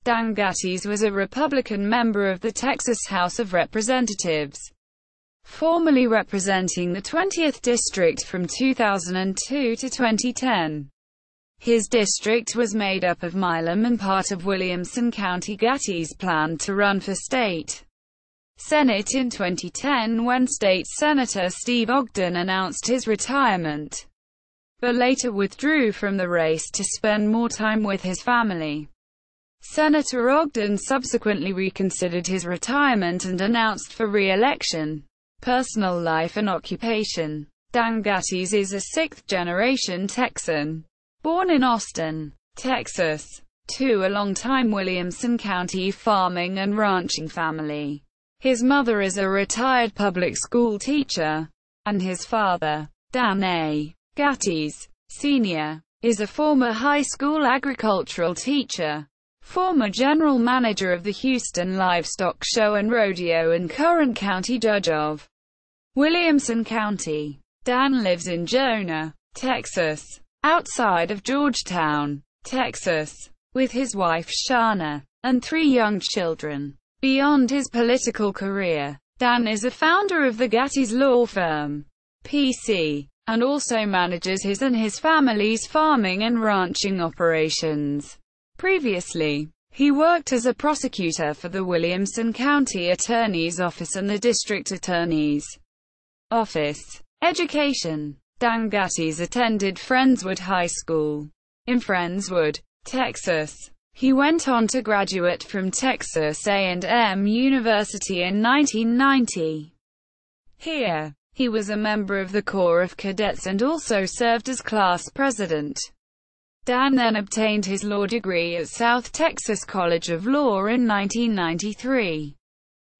Dan Gattis was a Republican member of the Texas House of Representatives, formerly representing the 20th District from 2002 to 2010. His district was made up of Milam and part of Williamson County. Gattis planned to run for state Senate in 2010 when State Senator Steve Ogden announced his retirement, but later withdrew from the race to spend more time with his family. Senator Ogden subsequently reconsidered his retirement and announced for re-election. Personal life and occupation. Dan Gattis is a sixth-generation Texan, born in Austin, Texas, to a longtime Williamson County farming and ranching family. His mother is a retired public school teacher, and his father, Dan A. Gattis, Sr., is a former high school agricultural teacher, former general manager of the Houston Livestock Show and Rodeo and current county judge of Williamson County. Dan lives in Jonah, Texas, outside of Georgetown, Texas, with his wife Shana, and 3 young children. Beyond his political career, Dan is a founder of the Gattis law firm, PC, and also manages his and his family's farming and ranching operations. Previously, he worked as a prosecutor for the Williamson County Attorney's Office and the District Attorney's Office. Education. Dan Gattis attended Friendswood High School in Friendswood, Texas. He went on to graduate from Texas A&M University in 1990. Here, he was a member of the Corps of Cadets and also served as class president. Dan then obtained his law degree at South Texas College of Law in 1993.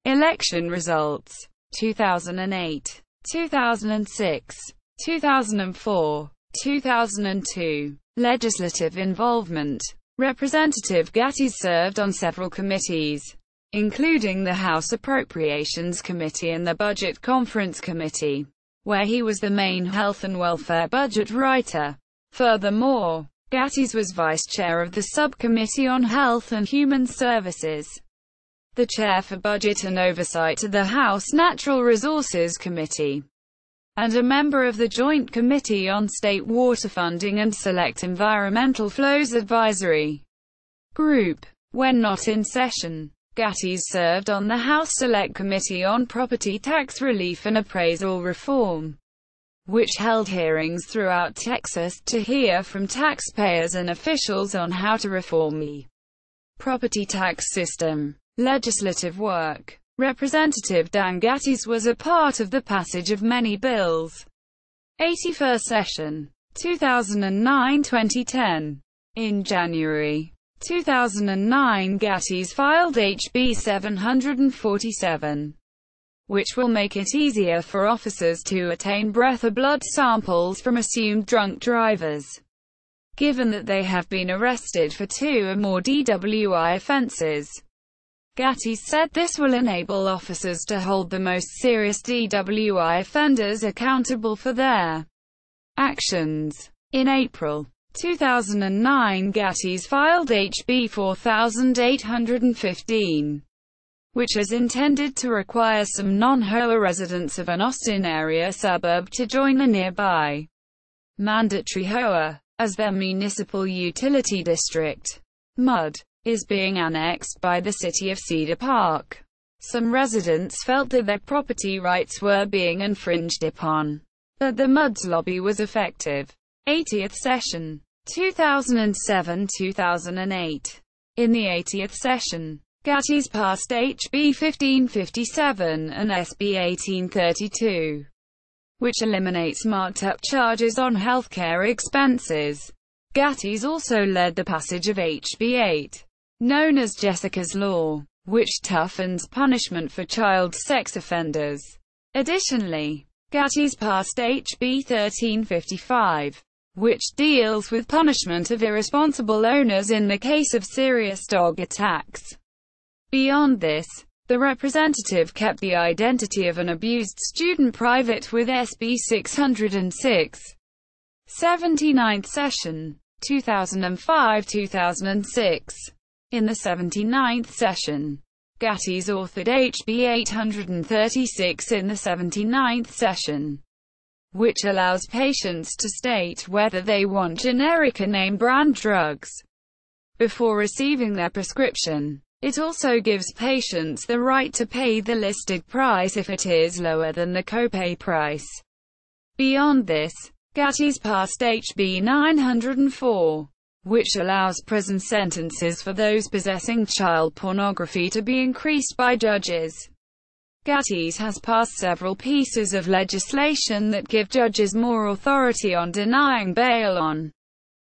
Election results: 2008, 2006, 2004, 2002. Legislative involvement. Representative Gattis served on several committees, including the House Appropriations Committee and the Budget Conference Committee, where he was the main health and welfare budget writer. Furthermore, Gattis was vice chair of the Subcommittee on Health and Human Services, the chair for Budget and Oversight of the House Natural Resources Committee, and a member of the Joint Committee on State Water Funding and Select Environmental Flows Advisory Group. When not in session, Gattis served on the House Select Committee on Property Tax Relief and Appraisal Reform, which held hearings throughout Texas to hear from taxpayers and officials on how to reform the property tax system. Legislative work. Representative Dan Gattis was a part of the passage of many bills. 81st session, 2009-2010. In January 2009, Gattis filed HB 747, which will make it easier for officers to obtain breath or blood samples from assumed drunk drivers, given that they have been arrested for 2 or more DWI offenses. Gattis said this will enable officers to hold the most serious DWI offenders accountable for their actions. In April 2009, Gattis filed HB 4815, which is intended to require some non-HOA residents of an Austin area suburb to join a nearby mandatory HOA as their municipal utility district. MUD is being annexed by the city of Cedar Park. Some residents felt that their property rights were being infringed upon, but the MUD's lobby was effective. 80th session, 2007-2008. In the 80th session, Gattis passed HB 1557 and SB 1832, which eliminates marked-up charges on healthcare expenses. Gattis also led the passage of HB 8, known as Jessica's Law, which toughens punishment for child sex offenders. Additionally, Gattis passed HB 1355, which deals with punishment of irresponsible owners in the case of serious dog attacks. Beyond this, the representative kept the identity of an abused student private with SB 606. 79th session, 2005-2006. In the 79th session, Gattis authored HB 836 in the 79th session, which allows patients to state whether they want generic or name-brand drugs before receiving their prescription. It also gives patients the right to pay the listed price if it is lower than the copay price. Beyond this, Gattis passed HB 904, which allows prison sentences for those possessing child pornography to be increased by judges. Gattis has passed several pieces of legislation that give judges more authority on denying bail on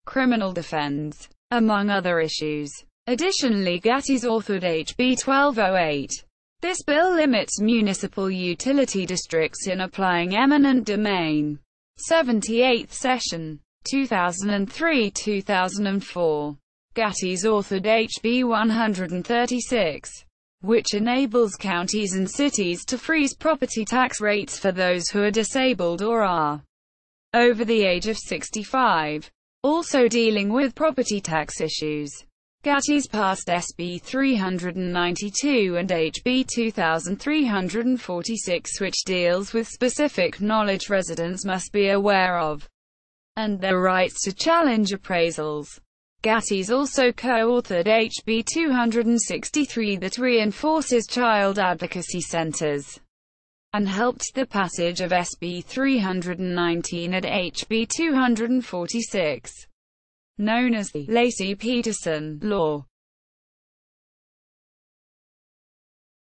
criminal defense, among other issues. Additionally, Gattis authored HB 1208. This bill limits municipal utility districts in applying eminent domain. 78th session, 2003-2004. Gattis authored HB 136, which enables counties and cities to freeze property tax rates for those who are disabled or are over the age of 65. Also dealing with property tax issues, Gattis passed SB 392 and HB 2346, which deals with specific knowledge residents must be aware of, and their rights to challenge appraisals. Gattis also co-authored HB 263 that reinforces child advocacy centers, and helped the passage of SB 319 and HB 246, known as the Lacey-Peterson Law.